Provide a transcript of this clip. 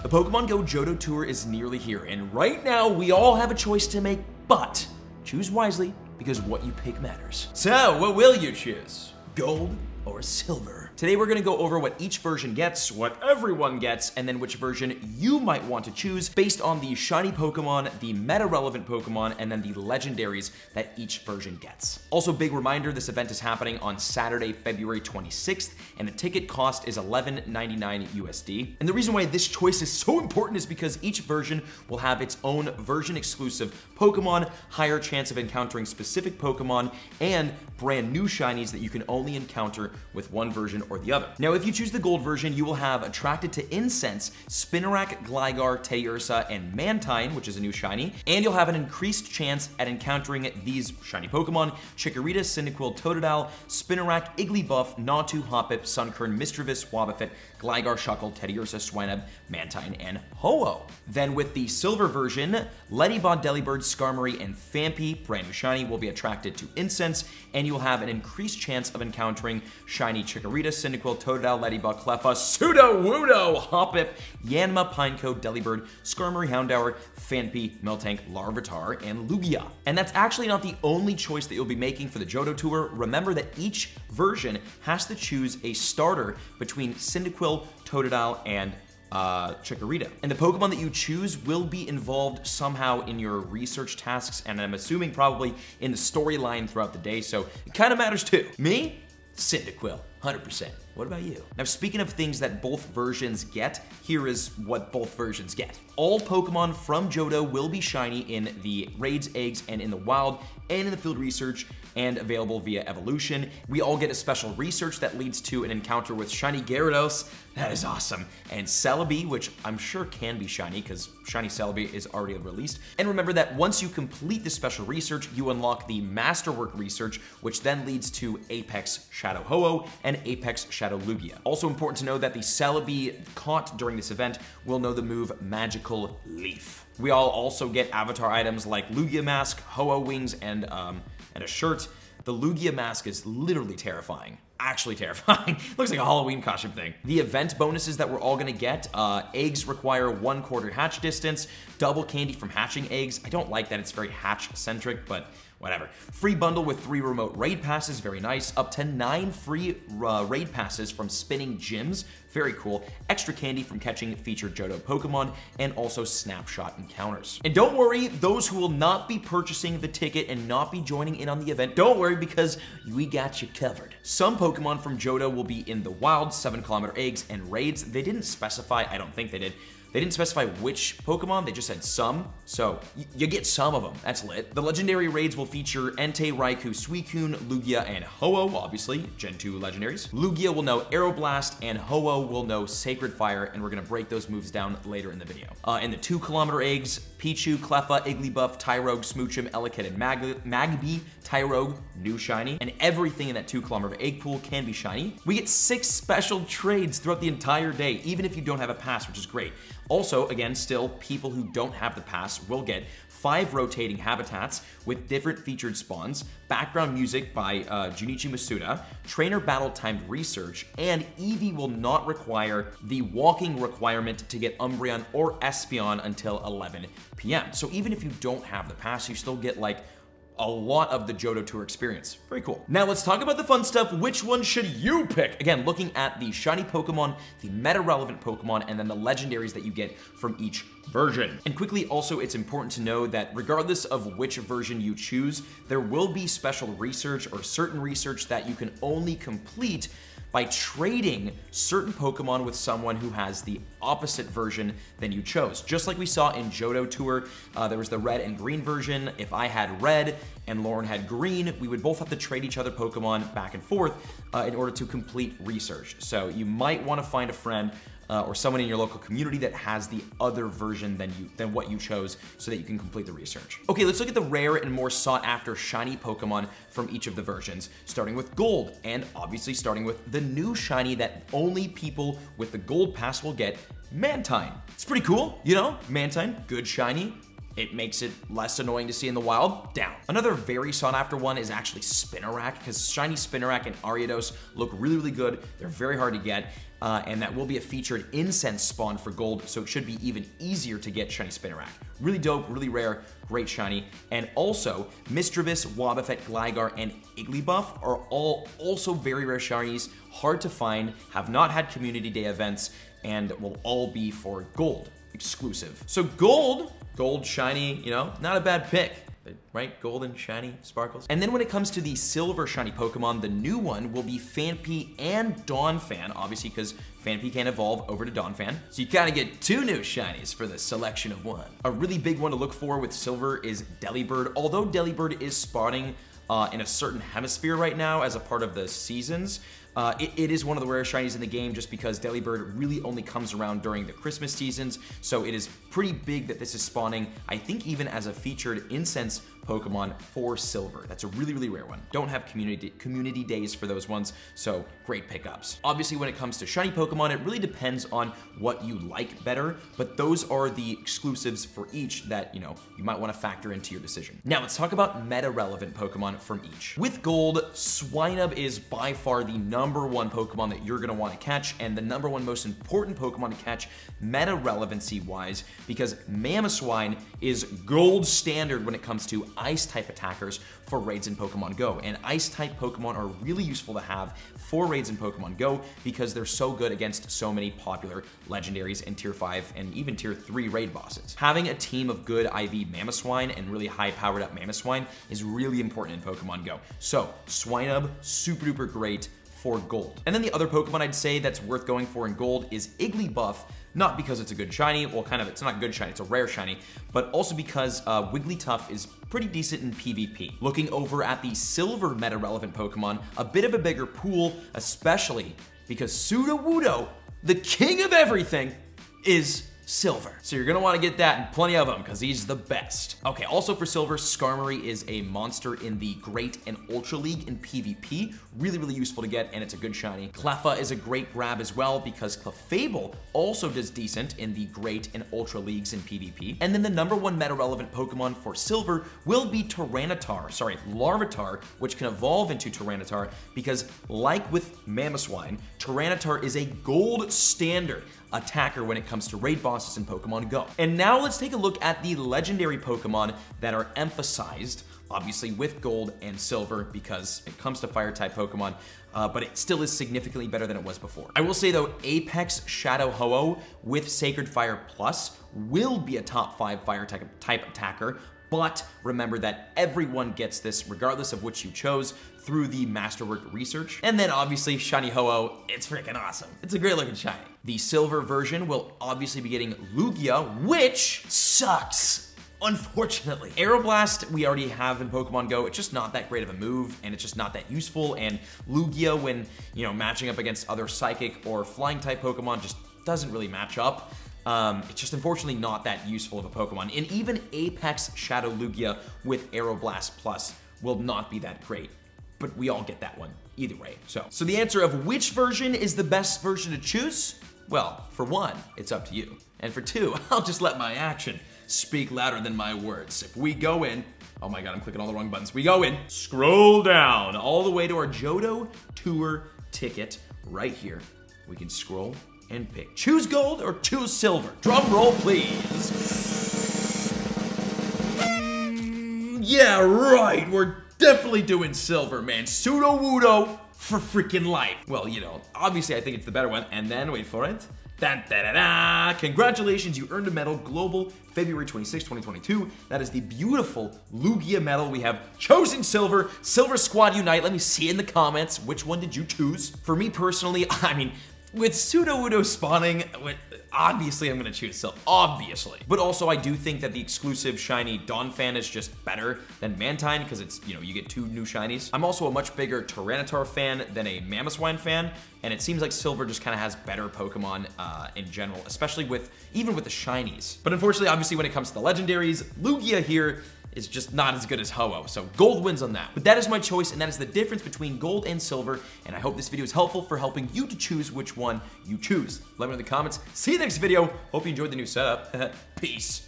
The Pokemon Go Johto Tour is nearly here, and right now we all have a choice to make, but choose wisely because what you pick matters. So, what will you choose? Gold or silver? Today we're gonna go over what each version gets, what everyone gets, and then which version you might want to choose based on the shiny Pokemon, the meta-relevant Pokemon, and then the legendaries that each version gets. Also, big reminder, this event is happening on Saturday, February 26th, and the ticket cost is $11.99 USD. And the reason why this choice is so important is because each version will have its own version-exclusive Pokemon, higher chance of encountering specific Pokemon, and brand new shinies that you can only encounter with one version or the other. Now, if you choose the gold version, you will have Attracted to Incense, Spinarak, Gligar, Teddiursa, and Mantine, which is a new shiny, and you'll have an increased chance at encountering these shiny Pokemon: Chikorita, Cyndaquil, Totodile, Spinarak, Igglybuff, Natu, Hoppip, Sunkern, Misdreavus, Wobbuffet, Gligar, Shuckle, Teddiursa, Swinub, Mantine, and Ho-Oh. Then with the silver version, Ladybot, Delibird, Skarmory, and Phanpy, brand new shiny, will be attracted to Incense, and you will have an increased chance of encountering shiny Chikorita, Cyndaquil, Totodile, Ladybug, Cleffa, Sudowoodo, Hoppip, Yanma, Pineco, Delibird, Skarmory, Houndour, Phanpy, Miltank, Larvitar, and Lugia. And that's actually not the only choice that you'll be making for the Johto Tour. Remember that each version has to choose a starter between Cyndaquil, Totodile, and Chikorita. And the Pokemon that you choose will be involved somehow in your research tasks, and I'm assuming probably in the storyline throughout the day, so it kind of matters too. Me? Cyndaquil, 100%. What about you? Now, speaking of things that both versions get, here is what both versions get. All Pokemon from Johto will be shiny in the raids, eggs, and in the wild, and in the field research, and available via evolution. We all get a special research that leads to an encounter with shiny Gyarados. That is awesome. And Celebi, which I'm sure can be shiny because shiny Celebi is already released. And remember that once you complete the special research, you unlock the Masterwork research, which then leads to Apex Shadow Ho-Oh and Apex Shadow Lugia. Also important to know that the Celebi caught during this event will know the move Magical Leaf. We all also get avatar items like Lugia Mask, Ho-Oh Wings, and a shirt. The Lugia Mask is literally terrifying. Actually terrifying. Looks like a Halloween costume thing. The event bonuses that we're all gonna get, eggs require 1/4 hatch distance, double candy from hatching eggs. I don't like that it's very hatch-centric, but whatever. Free bundle with 3 remote raid passes, very nice. Up to 9 free raid passes from spinning gyms, very cool. Extra candy from catching featured Johto Pokemon, and also snapshot encounters. And don't worry, those who will not be purchasing the ticket and not be joining in on the event, don't worry because we got you covered. Some Pokemon from Johto will be in the wild, 7-kilometer eggs, and raids. They didn't specify, I don't think they did. They didn't specify which Pokemon, they just said some, so you get some of them. That's lit. The legendary raids will feature Entei, Raikou, Suicune, Lugia, and Ho-Oh, obviously, Gen 2 legendaries. Lugia will know Aeroblast, and Ho-Oh will know Sacred Fire, and we're gonna break those moves down later in the video. In the 2-kilometer eggs, Pichu, Cleffa, Igglybuff, Tyrogue, Smoochum, Elekid, and Magby, Tyrogue, new shiny, and everything in that 2-kilometer egg pool can be shiny. We get 6 special trades throughout the entire day, even if you don't have a pass, which is great. Also, again, still, people who don't have the pass will get 5 rotating habitats with different featured spawns, background music by Junichi Masuda, trainer battle timed research, and Eevee will not require the walking requirement to get Umbreon or Espeon until 11 p.m. So even if you don't have the pass, you still get like a lot of the Johto Tour experience. Very cool. Now let's talk about the fun stuff. Which one should you pick? Again, looking at the shiny Pokemon, the meta-relevant Pokemon, and then the legendaries that you get from each version. And quickly, also, it's important to know that regardless of which version you choose, there will be special research or certain research that you can only complete by trading certain Pokemon with someone who has the opposite version than you chose. Just like we saw in Johto Tour, there was the red and green version. If I had red and Lauren had green, we would both have to trade each other Pokemon back and forth in order to complete research. So you might want to find a friend or someone in your local community that has the other version than what you chose so that you can complete the research. Okay, let's look at the rare and more sought after shiny Pokemon from each of the versions, starting with gold, and obviously starting with the new shiny that only people with the gold pass will get, Mantine. It's pretty cool, you know? Mantine, good shiny. It makes it less annoying to see in the wild, down. Another very sought after one is actually Spinarak, because shiny Spinarak and Ariados look really, really good. They're very hard to get. and that will be a featured incense spawn for gold, so it should be even easier to get shiny Spinarak. Really dope, really rare, great shiny. And also, Misdreavus, Wobbuffet, Gligar, and Igglybuff are all also very rare shinies, hard to find, have not had community day events, and will all be for gold exclusive. So gold shiny, you know, not a bad pick. Right? Golden, shiny, sparkles. And then when it comes to the silver shiny Pokemon, the new one will be Phanpy and Donphan, obviously because Phanpy can evolve over to Donphan. So you kind of get 2 new shinies for the selection of 1. A really big one to look for with silver is Delibird. Although Delibird is spawning in a certain hemisphere right now as a part of the seasons, it is one of the rare shinies in the game just because Delibird really only comes around during the Christmas seasons, so it is pretty big that this is spawning, I think even as a featured incense Pokemon for silver. That's a really, really rare one. Don't have community days for those ones, so great pickups. Obviously, when it comes to shiny Pokemon, it really depends on what you like better, but those are the exclusives for each that, you know, you might want to factor into your decision. Now, let's talk about meta-relevant Pokemon from each. With gold, Swinub is by far the #1 Pokemon that you're going to want to catch, and the #1 most important Pokemon to catch meta-relevancy-wise, because Mamoswine is gold standard when it comes to Ice-type attackers for raids in Pokemon Go, and Ice-type Pokemon are really useful to have for raids in Pokemon Go because they're so good against so many popular legendaries and Tier 5 and even Tier 3 raid bosses. Having a team of good IV Mamoswine and really high-powered up Mamoswine is really important in Pokemon Go. So, Swinub, super duper great for gold. And then the other Pokemon I'd say that's worth going for in gold is Igglybuff, not because it's a good shiny, well kind of, it's not a good shiny, it's a rare shiny, but also because Wigglytuff is pretty decent in PvP. Looking over at the silver meta-relevant Pokemon, a bit of a bigger pool, especially because Sudowoodo, the king of everything, is silver. So you're gonna wanna get that and plenty of them because he's the best. Okay, also for silver, Skarmory is a monster in the Great and Ultra League in PvP. Really, really useful to get, and it's a good shiny. Cleffa is a great grab as well because Clefable also does decent in the Great and Ultra Leagues in PvP. And then the #1 meta-relevant Pokemon for silver will be Larvitar, which can evolve into Tyranitar because like with Mamoswine, Tyranitar is a gold standard attacker when it comes to raid bosses in Pokemon Go. And now let's take a look at the legendary Pokemon that are emphasized, obviously with gold and silver because it comes to fire-type Pokemon, but it still is significantly better than it was before. I will say though, Apex Shadow Ho-Oh with Sacred Fire Plus will be a top 5 fire-type attacker, but remember that everyone gets this regardless of which you chose through the Masterwork research. And then obviously Shiny Ho-Oh, it's freaking awesome. It's a great looking shiny. The silver version will obviously be getting Lugia, which sucks, unfortunately. Aeroblast we already have in Pokemon Go. It's just not that great of a move, and it's just not that useful, and Lugia when, you know, matching up against other Psychic or Flying type Pokemon just doesn't really match up. It's just unfortunately not that useful of a Pokemon. And even Apex Shadow Lugia with Aeroblast Plus will not be that great. But we all get that one either way. So the answer of which version is the best version to choose? Well, for 1, it's up to you. And for 2, I'll just let my action speak louder than my words. If we go in, oh my god, I'm clicking all the wrong buttons. We go in, scroll down all the way to our Johto Tour ticket right here. We can scroll and pick. Choose gold or choose silver. Drum roll, please. Yeah, right. We're definitely doing silver, man. Sudowoodo for freaking life. Well, you know, obviously I think it's the better one. And then, wait for it. Dun, da, da, da. Congratulations, you earned a medal, Global, February 26, 2022. That is the beautiful Lugia medal. We have chosen silver, Silver Squad Unite. Let me see in the comments, which one did you choose? For me personally, I mean, with Sudowoodo spawning, obviously I'm gonna choose silver, obviously. But also I do think that the exclusive shiny Donphan is just better than Mantine because it's, you know, you get 2 new shinies. I'm also a much bigger Tyranitar fan than a Mamoswine fan, and it seems like silver just kind of has better Pokemon in general, especially even with the shinies. But unfortunately, obviously when it comes to the legendaries, Lugia here is just not as good as Ho-Oh, so gold wins on that. But that is my choice, and that is the difference between gold and silver, and I hope this video is helpful for helping you to choose which one you choose. Let me know in the comments. See you next video. Hope you enjoyed the new setup. Peace.